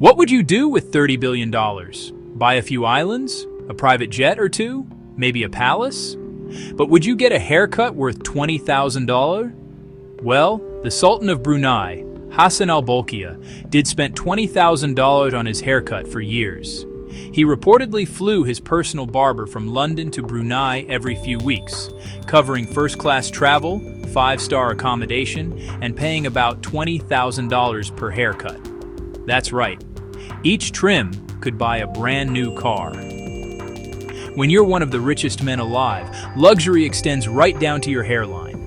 What would you do with $30 billion? Buy a few islands? A private jet or two? Maybe a palace? But would you get a haircut worth $20,000? Well, the Sultan of Brunei, Hassan al Bolkiah, did spend $20,000 on his haircut for years. He reportedly flew his personal barber from London to Brunei every few weeks, covering first-class travel, five-star accommodation, and paying about $20,000 per haircut. That's right. Each trim could buy a brand new car. When you're one of the richest men alive, luxury extends right down to your hairline.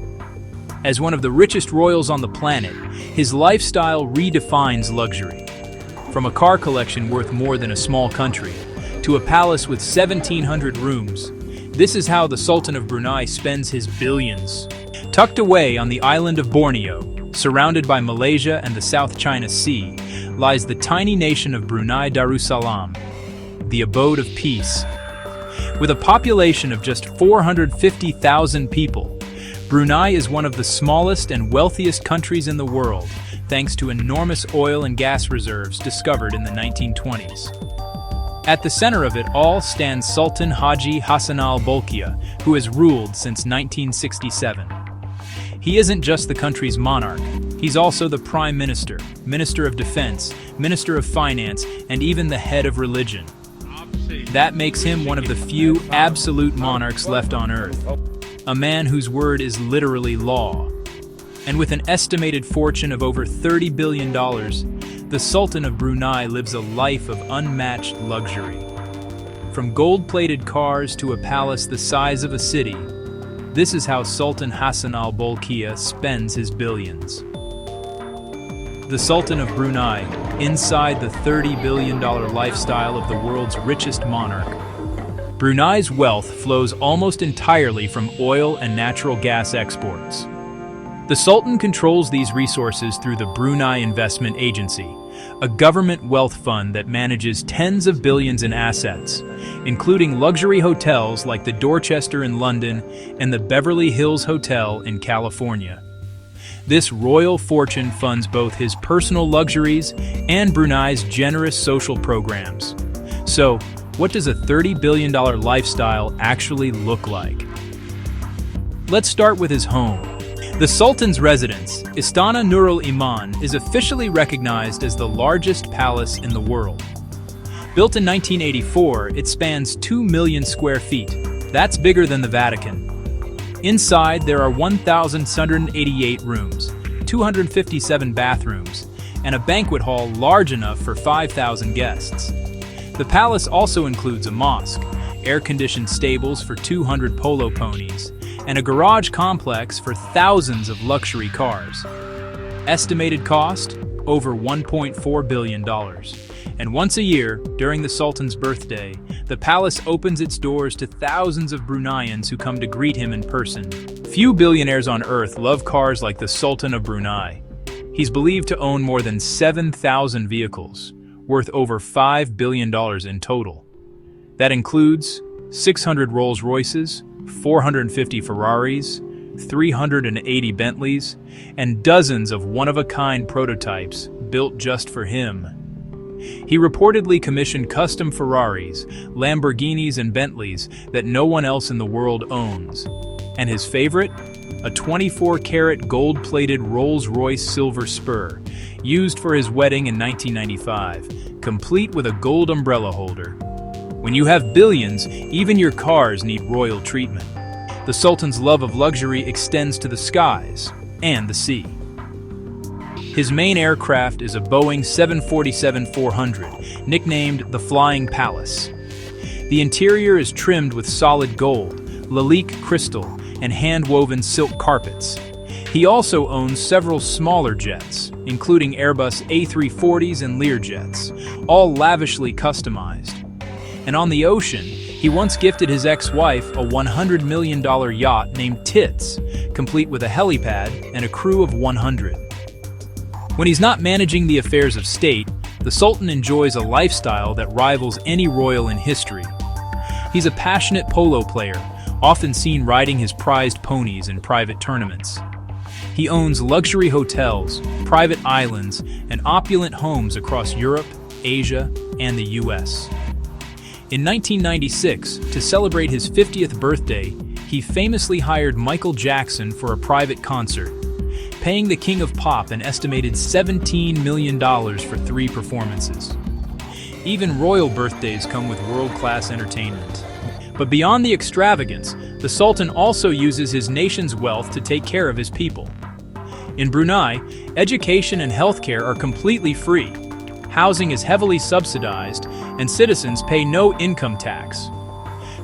As one of the richest royals on the planet, his lifestyle redefines luxury. From a car collection worth more than a small country, to a palace with 1,700 rooms, this is how the Sultan of Brunei spends his billions. Tucked away on the island of Borneo, surrounded by Malaysia and the South China Sea, lies the tiny nation of Brunei Darussalam, the abode of peace. With a population of just 450,000 people, Brunei is one of the smallest and wealthiest countries in the world, thanks to enormous oil and gas reserves discovered in the 1920s. At the center of it all stands Sultan Haji Hassanal Bolkiah, who has ruled since 1967. He isn't just the country's monarch, he's also the Prime Minister, Minister of Defense, Minister of Finance, and even the head of religion. That makes him one of the few absolute monarchs left on Earth, a man whose word is literally law. And with an estimated fortune of over $30 billion, the Sultan of Brunei lives a life of unmatched luxury. From gold-plated cars to a palace the size of a city, this is how Sultan Hassanal Bolkiah spends his billions. The Sultan of Brunei, inside the $30 billion lifestyle of the world's richest monarch. Brunei's wealth flows almost entirely from oil and natural gas exports. The Sultan controls these resources through the Brunei Investment Agency, a government wealth fund that manages tens of billions in assets, including luxury hotels like the Dorchester in London and the Beverly Hills Hotel in California. This royal fortune funds both his personal luxuries and Brunei's generous social programs. So, what does a $30 billion lifestyle actually look like? Let's start with his home. The Sultan's residence, Istana Nurul Iman, is officially recognized as the largest palace in the world. Built in 1984, it spans 2 million square feet. That's bigger than the Vatican. Inside, there are 1,688 rooms, 257 bathrooms, and a banquet hall large enough for 5,000 guests. The palace also includes a mosque, air-conditioned stables for 200 polo ponies, and a garage complex for thousands of luxury cars. Estimated cost? Over $1.4 billion. And once a year, during the Sultan's birthday, the palace opens its doors to thousands of Bruneians who come to greet him in person. Few billionaires on Earth love cars like the Sultan of Brunei. He's believed to own more than 7,000 vehicles, worth over $5 billion in total. That includes 600 Rolls-Royces, 450 Ferraris, 380 Bentleys, and dozens of one-of-a-kind prototypes built just for him. He reportedly commissioned custom Ferraris, Lamborghinis, and Bentleys that no one else in the world owns. And his favorite? A 24-karat gold-plated Rolls-Royce silver spur, used for his wedding in 1995, complete with a gold umbrella holder. When you have billions, even your cars need royal treatment. The Sultan's love of luxury extends to the skies and the sea. His main aircraft is a Boeing 747-400, nicknamed the Flying Palace. The interior is trimmed with solid gold, Lalique crystal, and hand-woven silk carpets. He also owns several smaller jets, including Airbus A340s and Learjets, all lavishly customized. And on the ocean, he once gifted his ex-wife a $100 million yacht named Tits, complete with a helipad and a crew of 100. When he's not managing the affairs of state, the Sultan enjoys a lifestyle that rivals any royal in history. He's a passionate polo player, often seen riding his prized ponies in private tournaments. He owns luxury hotels, private islands, and opulent homes across Europe, Asia, and the US. In 1996, to celebrate his 50th birthday, he famously hired Michael Jackson for a private concert, paying the King of Pop an estimated $17 million for 3 performances. Even royal birthdays come with world-class entertainment. But beyond the extravagance, the Sultan also uses his nation's wealth to take care of his people. In Brunei, education and healthcare are completely free. Housing is heavily subsidized, and citizens pay no income tax.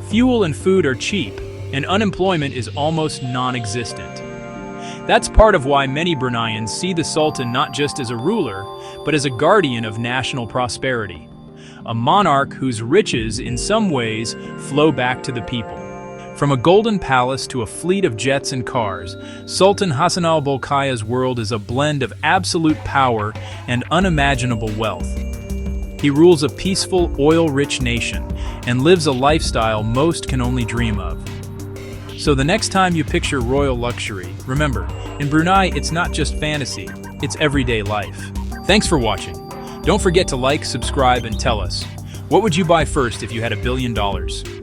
Fuel and food are cheap, and unemployment is almost non-existent. That's part of why many Bruneians see the Sultan not just as a ruler, but as a guardian of national prosperity. A monarch whose riches, in some ways, flow back to the people. From a golden palace to a fleet of jets and cars, Sultan Hassanal Bolkiah's world is a blend of absolute power and unimaginable wealth. He rules a peaceful, oil-rich nation and lives a lifestyle most can only dream of. So the next time you picture royal luxury, remember, in Brunei it's not just fantasy, it's everyday life. Thanks for watching. Don't forget to like, subscribe, and tell us, what would you buy first if you had $1 billion?